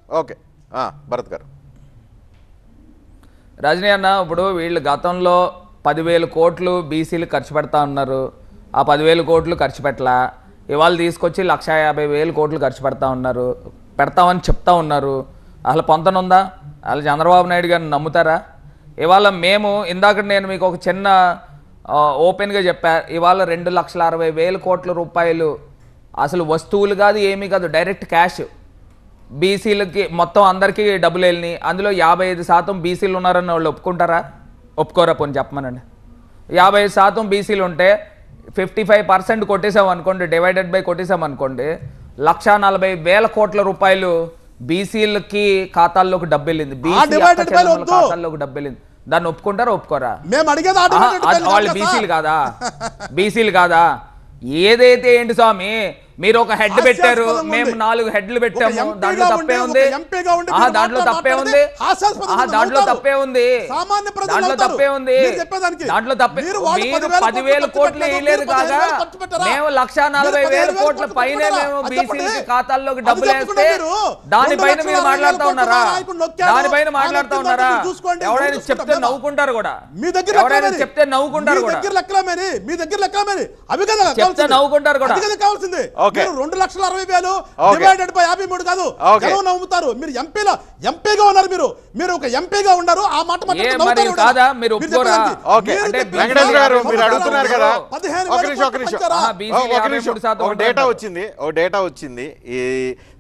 Okay Bharat గారు. రజనీ అన్న, ఇప్పుడు వీళ్ళు గతంలో 10,000 కోట్లు బీసీలు ఖర్చు పెడతా ఉన్నారు. ఆ 10,000 కోట్లు ఖర్చు పెట్టలా. ఇవాళ తీసుకొచ్చి 1,50,000 కోట్లు ఖర్చు పెడతామని చెప్తా ఉన్నారు. అసలు పొంతనుందా? అసలు చంద్రబాబు నాయుడు గారిని నమ్ముతారా? ఇవాళ మేము ఇందాక నేను మీకు ఒక చిన్న ఓపెన్గా చెప్పా. ఇవాళ 2,60,000 కోట్ల రూపాయలు అసలు వస్తువులు కాదు, ఏమీ కాదు, డైరెక్ట్ క్యాష్ బీసీలకి మొత్తం అందరికీ డబ్బులు వెళ్ళినాయి. అందులో 55% బీసీలు ఉన్నారని వాళ్ళు ఒప్పుకుంటారా? ఒప్పుకోరా? పోనీ చెప్పమనండి. 55% బీసీలు ఉంటే 55% కొట్టేసాం అనుకోండి, డివైడెడ్ బై కొట్టేసాం అనుకోండి, 1,40,000 కోట్ల రూపాయలు బీసీలకి ఖాతాల్లోకి డబ్బు వెళ్ళింది. ఖాతాల్లోకి డబ్బు వెళ్ళింది. దాన్ని ఒప్పుకుంటారా? ఒప్పుకోరా? వాళ్ళు బీసీలు కాదా? ఏదైతే ఏంటి స్వామి, మీరు ఒక హెడ్ పెట్టారు, మేము 4 హెడ్లు పెట్టాము. దాంట్లో తప్పే ఉంది? దాంట్లో తప్పే ఉంది? దాంట్లో తప్పే ఉంది? దాంట్లో తప్పే ఉంది? దాంట్లో తప్పే. మీరు 10,000 కోట్లు వేయలేదు కాగా మేము 1,40,000 కోట్ల పైన మేము బీసీలకి ఖాతాల్లోకి డబ్బులు వేస్తే దానిపైన మీరు మాట్లాడుతూ ఉన్నారా? దానిపైన మాట్లాడుతూ ఉన్నారా? ఎవరైనా చెప్తే నవ్వుకుంటారు కూడా. ఎవరైనా చెప్తే నవ్వుకుంటారు కూడా. చెప్తే నవ్వుకుంటారు కూడా. 2,60,000 డివైడెడ్ బై 53 కాదు. నమ్ముతారు మీరు. ఎంపీగా ఉన్నారు. మీరు ఒక ఎంపీగా ఉన్నారు. ఆ మాట కాదా? మీరు ఒప్పుకోరా? అడుగుతున్నారు కదా. డేటా వచ్చింది ఈ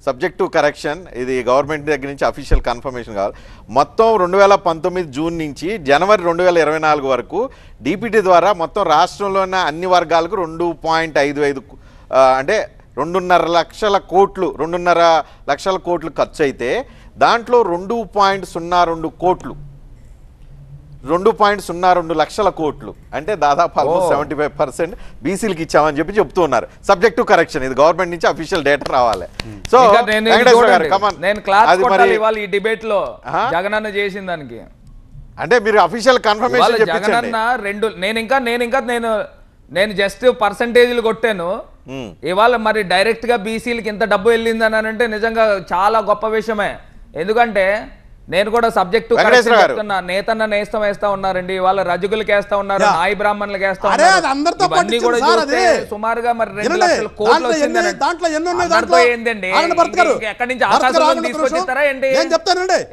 సబ్జెక్ట్ టు కరెక్షన్. ఇది గవర్నమెంట్ దగ్గర నుంచి అఫీషియల్ కన్ఫర్మేషన్ కావాలి. మొత్తం 2019 జూన్ నుంచి జనవరి 2024 వరకు డిపిటి ద్వారా మొత్తం రాష్ట్రంలో ఉన్న అన్ని వర్గాలకు 2.55 అంటే 2.5 లక్షల కోట్లు 2.5 లక్షల కోట్లు ఖర్చు అయితే దాంట్లో 2.02 కోట్లు 2.02 లక్షల కోట్లు అంటే దాదాపు ఆల్మోస్ట్ 75% బీసీలకు ఇచ్చామని చెప్తూ ఉన్నారు. Subject to correction. ఇది గవర్నమెంట్ నుంచి అఫీషియల్ డేటా రావాలి. సో ఈ డిబేట్ లో జగనన్న చేసిన దానికి అంటే మీరు అఫీషియల్ కన్ఫర్మేషన్ జగనన్న నేను జస్ట్ పర్సంటేజ్లు కొట్టాను. ఇవాళ మరి డైరెక్ట్ గా బీసీలకి ఇంత డబ్బు వెళ్ళిందని అంటే నిజంగా చాలా గొప్ప విషయమే. ఎందుకంటే నేను కూడా సబ్జెక్టు చెప్తున్నా. నేతన్న నేస్తం వేస్తా ఉన్నారండి, వాళ్ళ రజకులకి వేస్తా ఉన్నారు, నాయి బ్రాహ్మణులకు వేస్తా ఉన్నారు. ఇవన్నీ కూడా చూస్తే సుమారుగా మరి 2 లక్షల కోట్లు వచ్చిందండి. ఏంటండి ఎక్కడి నుంచి ఆకాశంలో తీసుకొచ్చిస్తారా ఏంటి?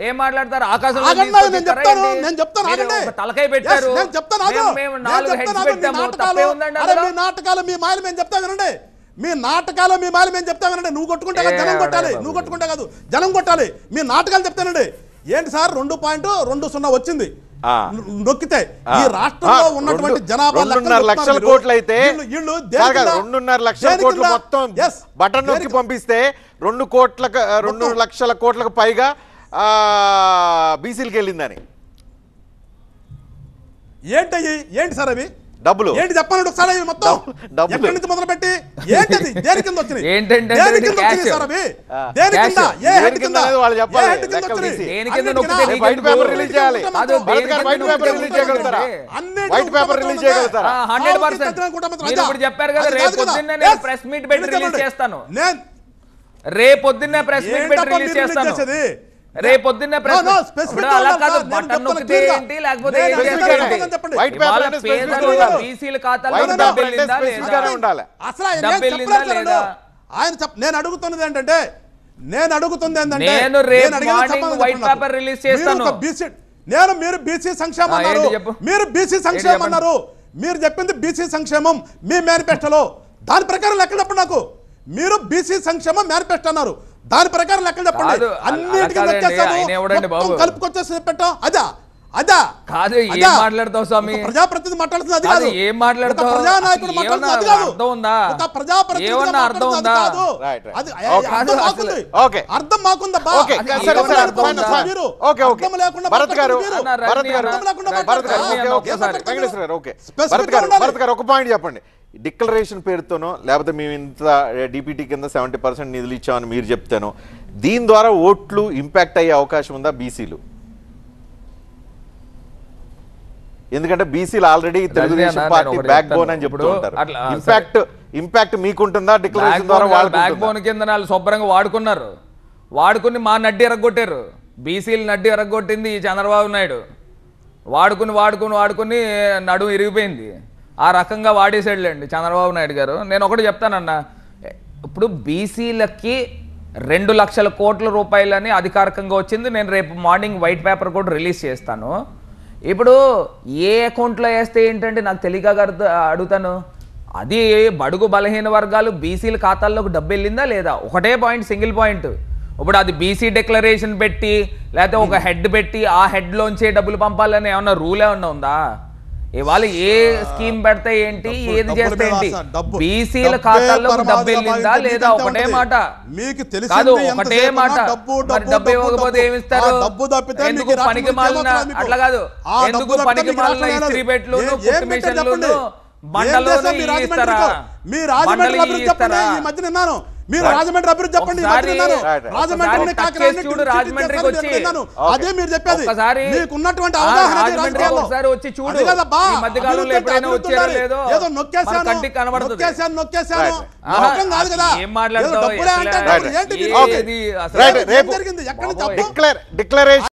ఏం మాట్లాడతారు? ఆకాశంలో తలకాయ పెట్టారు. మేము 4 హెడ్స్ పెట్టాము. తప్పే ఉందండి? నాటకాలు మీ మాయలు మేము చెప్తానండి. మీ నాటకాలు మీ మాయలు మేము చెప్తానండి. నువ్వు కొట్టుకుంటే జనం కొట్టాలి, నువ్వు కొట్టుకుంటే కాదు జనం కొట్టాలి. మీ నాటకాలు చెప్తానండి. ఏంటి సార్ 2.20 వచ్చింది నొక్కితే ఈ రాష్ట్రంలో ఉన్నటువంటి జనాభా 2.5 లక్షల కోట్లు అయితే 2.5 లక్షల కోట్లు మొత్తం బటన్ నొక్కి పంపిస్తే 2 లక్షల కోట్లకు పైగా బీసీలకు వెళ్ళిందని. ఏంటి సార్ అవి డబ్బులు? ఏంటి చెప్పండి ఒకసారి. మొత్తం ఎక్కడి నుంచి మొదలు పెట్టి ఏంటది? దేని కింద వచ్చినాయి? సార్ అవి దేని కింద? ఏ హెడ్ కింద? వాళ్ళు చెప్పాలి. వైట్ పేపర్ రిలీజ్ చేయగలుగుతారా? 100% చెప్పారు కదా. రేపు పొద్దున్నే నేను ప్రెస్ మీట్ పెట్టి రిలీజ్ చేస్తాను. రేపొద్దున్నే ప్రెస్ మీట్ పెట్టి రిలీజ్ చేస్తాను. రేపొద్దున్నే అలా కాదు, బటన్ నొక్కితే ఏంటి లేకపోతే బీసీల ఖాతాలో డబ్బు వెళ్ళిందా లేదా? నేను అడుగుతున్నది ఏంటంటే నేను రేపు మార్నింగ్ వైట్ పేపర్ రిలీజ్ చేస్తాను. మీరు బీసీ సంక్షేమం అన్నారు. మీరు బీసీ సంక్షేమం అన్నారు. మీరు చెప్పింది బీసీ సంక్షేమం మీ మేనిఫెస్టోలో. దాని ప్రకారం లెక్క చెప్పండి నాకు. మీరు బీసీ సంక్షేమం మేనిఫెస్టో అన్నారు. దాని ప్రకారం లెక్కలు చెప్పండి. అన్నిటికీ కలుపుకొచ్చేసి పెట్టాం. అదా కాదు. ఏం మాట్లాడతావు స్వామి? ప్రజాప్రతినిధి మాట్లాడుతుంది అది కాదు. ఏం మాట్లాడతావు? ప్రజానాయకుడు మాట్లాడుతుంది అది కాదు. అర్థం ఉందా? ప్రజాప్రతినిధి అర్థం ఉందా? అర్థం మాకుందా? ఒక పాయింట్ చెప్పండి. డిక్లరేషన్ పేరుతోనో లేకపోతే మేము ఇంత డిపిటీ కింద 70% నిధులు ఇచ్చామని మీరు చెప్తాను, దీని ద్వారా ఓట్లు ఇంపాక్ట్ అయ్యే అవకాశం ఉందా బీసీలు? ఎందుకంటే బీసీలు already Telugu Desam party back bone అని చెప్తూ ఉంటారు. ఇంపాక్ట్ మీకుంటుందా? డిక్లరేషన్ ద్వారా బ్యాక్ బోన్ కింద వాళ్ళు శుభ్రంగా వాడుకున్నారు. వాడుకుని మా నడ్డి ఎరగొట్టారు. బీసీలు నడ్డి ఎరగొట్టింది ఈ చంద్రబాబు నాయుడు. వాడుకుని నడుము ఇరిగిపోయింది. ఆ రకంగా వాడేసాడులేండి చంద్రబాబు నాయుడు గారు. నేను ఒకటి చెప్తానన్నా, ఇప్పుడు బీసీలకి 2 లక్షల కోట్ల రూపాయలని అధికారికంగా వచ్చింది. నేను రేపు మార్నింగ్ వైట్ పేపర్ కూడా రిలీజ్ చేస్తాను. ఇప్పుడు ఏ అకౌంట్లో వేస్తే ఏంటంటే నాకు తెలియక అడుగుతాను. అది బడుగు బలహీన వర్గాలు బీసీల ఖాతాల్లోకి డబ్బు వెళ్ళిందా లేదా? ఒకటే పాయింట్, సింగిల్ పాయింట్. ఇప్పుడు అది బీసీ డిక్లరేషన్ పెట్టి లేకపోతే ఒక హెడ్ పెట్టి ఆ హెడ్లోంచే డబ్బులు పంపాలని ఏమన్నా రూల్ ఏమన్నా ఉందా? ఇవాళ ఏ స్కీమ్ పెడితే ఏంటి, ఏది చేస్తే ఏంటి, బీసీల ఖాతాల్లోకి డబ్బు వెళ్ళిందా లేదా? ఒకటే మాట కాదు, ఒకటే మాట. డబ్బు ఇవ్వకపోతే ఏమిస్తారు? ఎందుకు పనికి మాలిన, అట్లా కాదు, ఎందుకు పనికి మాలిన ఇస్త్రీ పెట్లు, కుట్టు మిషన్లు, బండలు ఇస్తారా? మీరు రాజమండ్రి అభివృద్ధి చెప్పండి. చూడు, రాజమండ్రికి వచ్చి అదే మీరు చెప్పేది. మీకున్నటువంటి ఒకసారి వచ్చి చూడు. ఈ మధ్యకాలంలో ఎప్పుడైనా వచ్చారో లేదో కంటికి కనబడుతుంది. ఏం మాట్లాడతావు? డిక్లరేషన్